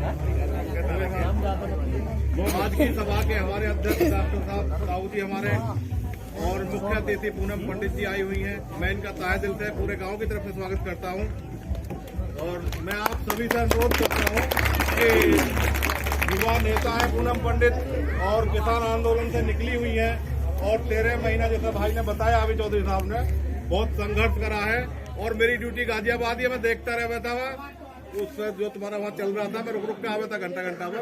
आज की सभा के हमारे अध्यक्ष डॉक्टर साहब दाऊदी हमारे और मुख्य अतिथि पूनम पंडित जी आई हुई हैं। मैं इनका तहे दिल से पूरे गांव की तरफ से स्वागत करता हूं और मैं आप सभी से अनुरोध करता हूं कि युवा नेता है पूनम पंडित और किसान आंदोलन से निकली हुई है और 13 महीना जैसा भाई ने बताया अभी चौधरी साहब ने बहुत संघर्ष करा है और मेरी ड्यूटी गाजियाबाद ही मैं देखता रहता था उससे जो तुम्हारा वहाँ चल रहा था मैं रुक के आया था घंटा में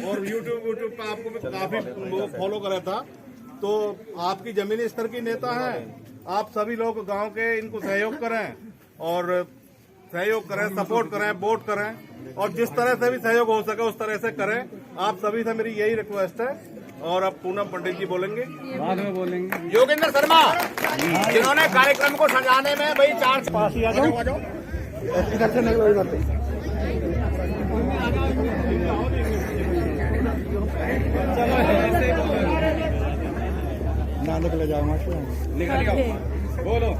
और यूट्यूब पे आपको मैं काफी फॉलो करा था। तो आपकी जमीनी स्तर की नेता है, आप सभी लोग गांव के इनको सहयोग करें और सपोर्ट करें, वोट करें और जिस तरह से भी सहयोग हो सके उस तरह से करें। आप सभी से मेरी यही रिक्वेस्ट है और अब पूनम पंडित जी बोलेंगे, बाद में बोलेंगे। योगेंद्र शर्मा जिन्होंने कार्यक्रम को सजाने में भाई 4 पास ही आ जाओ, इधर से निकलो, इधर से। ना निकले जाओ, बोलो।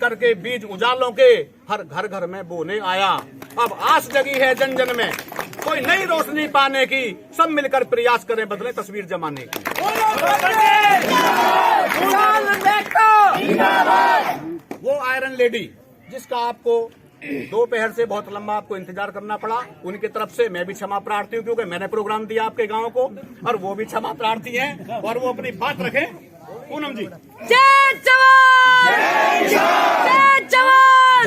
करके बीज उजालों के हर घर घर में बोने आया। अब आस जगी है जन जन में कोई नई रोशनी पाने की, सब मिलकर प्रयास करें बदले तस्वीर जमाने की। वो आयरन लेडी जिसका आपको दोपहर से बहुत लंबा आपको इंतजार करना पड़ा, उनकी तरफ से मैं भी क्षमा प्रार्थी हूँ क्योंकि मैंने प्रोग्राम दिया आपके गांव को और वो भी क्षमा प्रार्थी हैं और वो अपनी बात रखें। पूनम जी। जय जवान, जय जवान।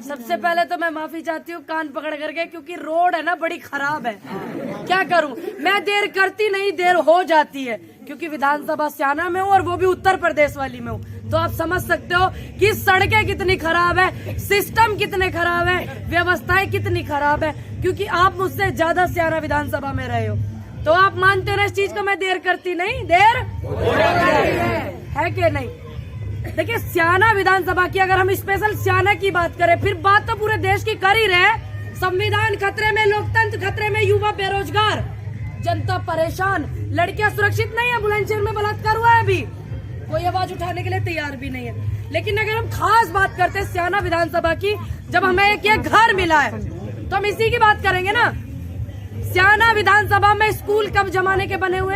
सबसे पहले तो मैं माफी चाहती हूँ कान पकड़ करके, क्योंकि रोड है ना बड़ी खराब है। क्या करूँ मैं, देर करती नहीं देर हो जाती है क्योंकि विधानसभा स्याना में हूँ और वो भी उत्तर प्रदेश वाली में हूँ। तो आप समझ सकते हो कि सड़कें कितनी खराब है, सिस्टम कितने खराब है, व्यवस्थाएं कितनी खराब है, क्योंकि आप मुझसे ज्यादा स्याना विधानसभा में रहे हो। तो आप मानते हो ना इस चीज को मैं देर करती नहीं, देर है कि नहीं। देखिए स्याना विधानसभा की अगर हम स्पेशल स्याना की बात करें, फिर बात तो पूरे देश की कर ही रहे। संविधान खतरे में, लोकतंत्र खतरे में, युवा बेरोजगार, जनता परेशान, लड़कियां सुरक्षित नहीं है, बुलंदशहर में बलात्कार हुआ है, अभी कोई आवाज उठाने के लिए तैयार भी नहीं है। लेकिन अगर हम खास बात करते हैं स्याना विधानसभा की, जब हमें एक ये घर मिला है तो हम इसी की बात करेंगे ना। स्याना विधानसभा में स्कूल कब जमाने के बने हुए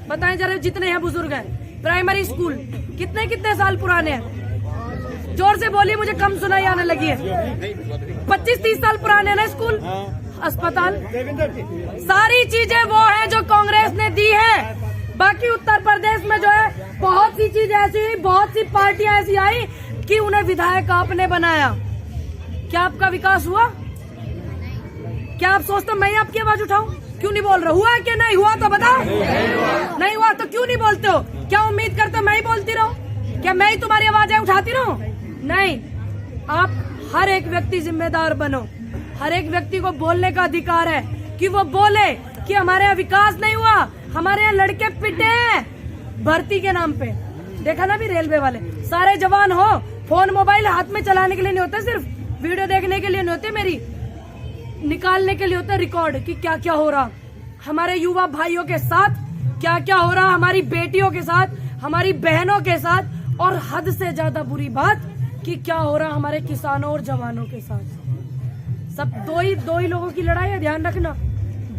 बताएं जरा, जितने हैं बुजुर्ग हैं। प्राइमरी स्कूल कितने साल पुराने हैं, जोर से बोलिए मुझे कम सुनाई आने लगी है। 25-30 साल पुराने ना स्कूल, अस्पताल, सारी चीजें वो है जो कांग्रेस ने दी है। बाकी उत्तर प्रदेश में जो है बहुत सी चीजें ऐसी हुई, बहुत सी पार्टियां ऐसी आई कि उन्हें विधायक आपने बनाया। क्या आपका विकास हुआ? क्या आप सोचते हो मैं आपकी आवाज उठाऊं? क्यों नहीं बोल रहा? हुआ कि नहीं हुआ तो बताओ। नहीं हुआ तो क्यों नहीं बोलते हो? क्या उम्मीद करते हो मैं ही बोलती रहूं? क्या मैं ही तुम्हारी आवाजें उठाती रहूं? नहीं, आप हर एक व्यक्ति जिम्मेदार बनो। हर एक व्यक्ति को बोलने का अधिकार है कि वो बोले कि हमारे यहाँ विकास नहीं हुआ, हमारे यहाँ लड़के पिटे हैं भर्ती के नाम पे। देखा ना भी रेलवे वाले सारे जवान हो, फोन मोबाइल हाथ में चलाने के लिए नहीं होते, सिर्फ वीडियो देखने के लिए नहीं होते, मेरी निकालने के लिए होता है रिकॉर्ड कि क्या क्या हो रहा हमारे युवा भाइयों के साथ, क्या क्या हो रहा हमारी बेटियों के साथ, हमारी बहनों के साथ, और हद से ज्यादा बुरी बात कि क्या हो रहा हमारे किसानों और जवानों के साथ। सब दो ही लोगों की लड़ाई है, ध्यान रखना,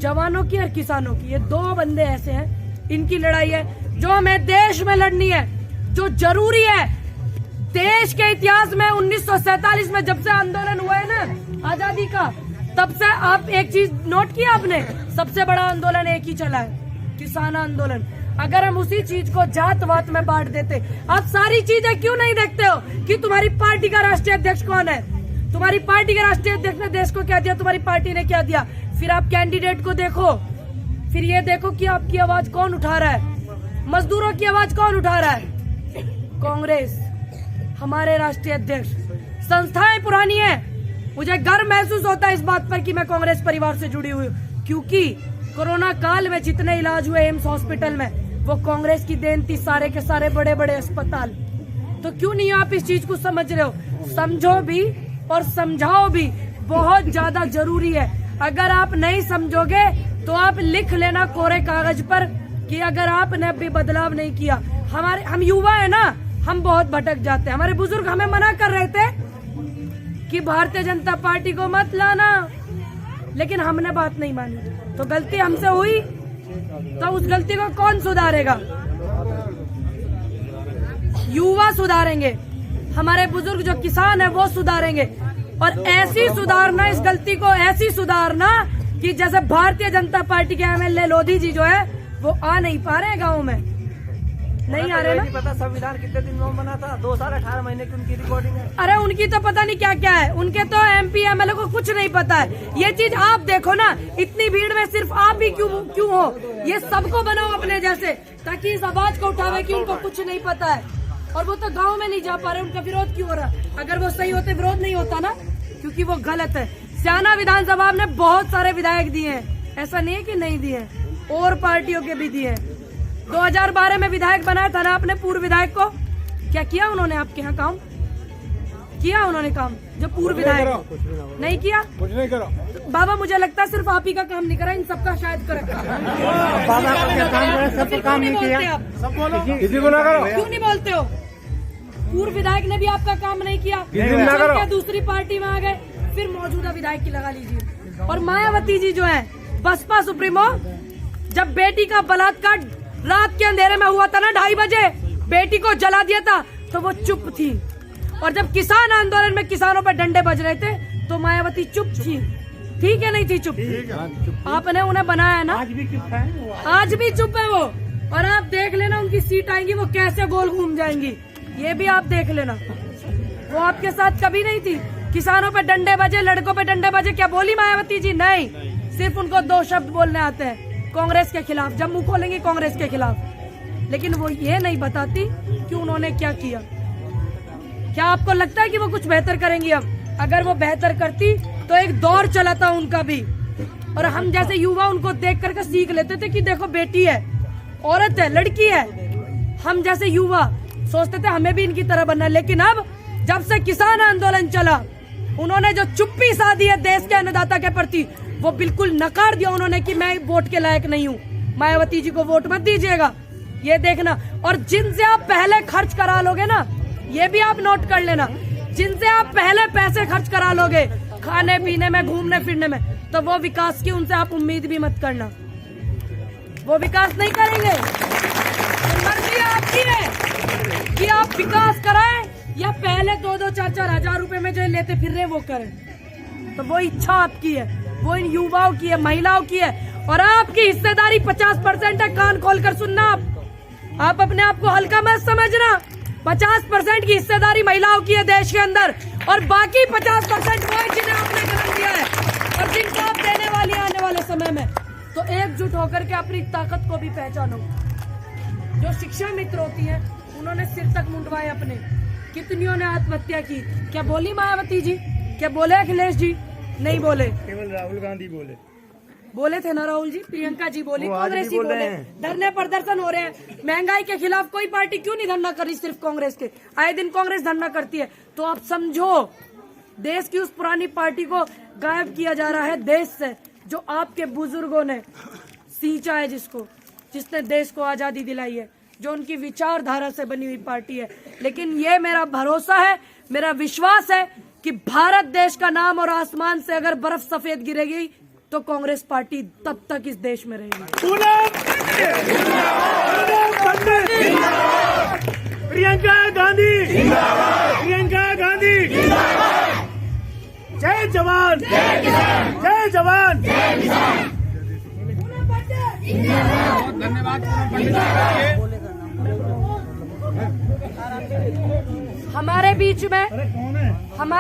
जवानों की और किसानों की। ये दो बंदे ऐसे हैं, इनकी लड़ाई है जो हमें देश में लड़नी है, जो जरूरी है। देश के इतिहास में 1947 में जब से आंदोलन हुआ है ना आजादी का, तब से आप एक चीज नोट किया आपने, सबसे बड़ा आंदोलन एक ही चला है, किसान आंदोलन। अगर हम उसी चीज को जात वात में बांट देते, आप सारी चीजें क्यों नहीं देखते हो कि तुम्हारी पार्टी का राष्ट्रीय अध्यक्ष कौन है, तुम्हारी पार्टी के राष्ट्रीय अध्यक्ष ने देश को क्या दिया, तुम्हारी पार्टी ने क्या दिया। फिर आप कैंडिडेट को देखो, फिर ये देखो कि आपकी आवाज कौन उठा रहा है, मजदूरों की आवाज कौन उठा रहा है, कांग्रेस, हमारे राष्ट्रीय अध्यक्ष। संस्थाएं पुरानी है, मुझे गर्व महसूस होता है इस बात पर कि मैं कांग्रेस परिवार से जुड़ी हुई हूँ, क्योंकि कोरोना काल में जितने इलाज हुए एम्स हॉस्पिटल में वो कांग्रेस की देन थी, सारे के सारे बड़े बड़े अस्पताल। तो क्यों नहीं आप इस चीज को समझ रहे हो? समझो भी और समझाओ भी, बहुत ज्यादा जरूरी है। अगर आप नहीं समझोगे तो आप लिख लेना कोरे कागज पर कि अगर आपने अभी बदलाव नहीं किया। हम युवा है ना, हम बहुत भटक जाते हैं। हमारे बुजुर्ग हमें मना कर रहे थे कि भारतीय जनता पार्टी को मत लाना, लेकिन हमने बात नहीं मानी, तो गलती हमसे हुई, तो उस गलती को कौन सुधारेगा? युवा सुधारेंगे, हमारे बुजुर्ग जो किसान है वो सुधारेंगे। और ऐसी सुधारना, इस गलती को ऐसी सुधारना कि जैसे भारतीय जनता पार्टी के MLA लोधी जी जो है वो आ नहीं पा रहे हैं गाँव में, नहीं आ रहे ना। पता संविधान कितने दिन में बना था? 2 साल 18 महीने की उनकी रिकॉर्डिंग है। अरे उनकी तो पता नहीं क्या क्या है, उनके तो MP MLA को कुछ नहीं पता है। ये चीज आप देखो ना, इतनी भीड़ में सिर्फ आप ही क्यों हो? ये सबको बनाओ अपने जैसे, ताकि इस आवाज को उठावे कि उनको कुछ नहीं पता है। और वो तो गांव में नहीं जा पा रहे, उनका विरोध क्यों हो रहा? अगर वो सही होते विरोध नहीं होता ना, क्योंकि वो गलत है। स्याना विधानसभा ने बहुत सारे विधायक दिए हैं, ऐसा नहीं है कि नहीं दिए, और पार्टियों के भी दिए। 2012 में विधायक बनाया था ना आपने, पूर्व विधायक को क्या किया उन्होंने? आपके यहाँ काम किया उन्होंने? काम जो पूर्व विधायक नहीं किया, कुछ नहीं करो। बाबा मुझे लगता है सिर्फ आप ही का काम नहीं करा, इन सबका शायद करा। बाबा का क्या काम करे? सब काम नहीं किया। सब बोलो, किसी को ना करो। क्यों नहीं बोलते हो? पूर्व विधायक ने भी आपका काम नहीं किया, ना करो। क्या दूसरी पार्टी में आ गए? फिर मौजूदा विधायक की लगा लीजिए। और मायावती जी जो है बसपा सुप्रीमो, जब बेटी का बलात्कार रात के अंधेरे में हुआ था ना, 2:30 बजे बेटी को जला दिया था, तो वो चुप थी। और जब किसान आंदोलन में किसानों पर डंडे बज रहे थे, तो मायावती चुप थी। ठीक है, नहीं थी चुप? आपने उन्हें बनाया ना, आज भी चुप है वो। और आप देख लेना उनकी सीट आएंगी वो कैसे गोल घूम जाएंगी, ये भी आप देख लेना। वो आपके साथ कभी नहीं थी। किसानों पे डंडे बजे, लड़कों पे डंडे बजे, क्या बोली मायावती जी? नहीं, सिर्फ उनको 2 शब्द बोलने आते हैं कांग्रेस के खिलाफ, जब मुंह खोलेंगे कांग्रेस के खिलाफ। लेकिन वो ये नहीं बताती कि उन्होंने क्या किया। क्या आपको लगता है कि वो कुछ बेहतर करेंगी? अब अगर वो बेहतर करती तो एक दौर चला था उनका भी, और हम जैसे युवा उनको देख करके सीख लेते थे कि देखो बेटी है, औरत है, लड़की है। हम जैसे युवा सोचते थे हमें भी इनकी तरह बनना। लेकिन अब जब से किसान आंदोलन चला, उन्होंने जो चुप्पी साधी है देश के अन्नदाता के प्रति, वो बिल्कुल नकार दिया उन्होंने कि मैं वोट के लायक नहीं हूँ, मायावती जी को वोट मत दीजिएगा, ये देखना। और जिनसे आप पहले खर्च करा लोगे ना, ये भी आप नोट कर लेना, जिनसे आप पहले पैसे खर्च करा लोगे खाने पीने में, घूमने फिरने में, तो वो विकास की उनसे आप उम्मीद भी मत करना, वो विकास नहीं करेंगे। मर्जी आपकी है कि आप विकास कराएं या पहले 2-2, 4-4 हजार रुपए में जो लेते फिर रहे वो करें। तो वो इच्छा आपकी है, वो इन युवाओं की है, महिलाओं की है। और आपकी हिस्सेदारी 50% है, कान खोलकर सुनना। आप अपने आप को हल्का मत समझना। 50% की हिस्सेदारी महिलाओं की है देश के अंदर, और बाकी 50% वो है जिन्हें आपने जन्म दिया है और जिनको आप देने वाली आने वाले समय में। तो एकजुट होकर के अपनी ताकत को भी पहचानो। जो शिक्षा मित्र होती हैं, उन्होंने सिर तक मुंडवाए अपने, कितनियों ने आत्महत्या की। क्या बोली मायावती जी? क्या बोले अखिलेश जी? नहीं बोले, केवल राहुल गांधी बोले थे ना राहुल जी, प्रियंका जी बोली, कांग्रेस ही बोले। धरने प्रदर्शन हो रहे हैं महंगाई के खिलाफ। कोई पार्टी क्यों नहीं धरना कर रही? सिर्फ कांग्रेस के। आए दिन कांग्रेस धरना करती है। तो आप समझो, देश की उस पुरानी पार्टी को गायब किया जा रहा है देश से, जो आपके बुजुर्गों ने सींचा है, जिसने देश को आजादी दिलाई है, जो उनकी विचारधारा से बनी हुई पार्टी है। लेकिन ये मेरा भरोसा है, मेरा विश्वास है कि भारत देश का नाम और आसमान से अगर बर्फ सफेद गिरेगी तो कांग्रेस पार्टी तब तक इस देश में रहेगी। प्रियंका गांधी, प्रियंका गांधी, जय जवान, जय जवान। धन्यवाद पंडित जी। हमारे बीच में हमारे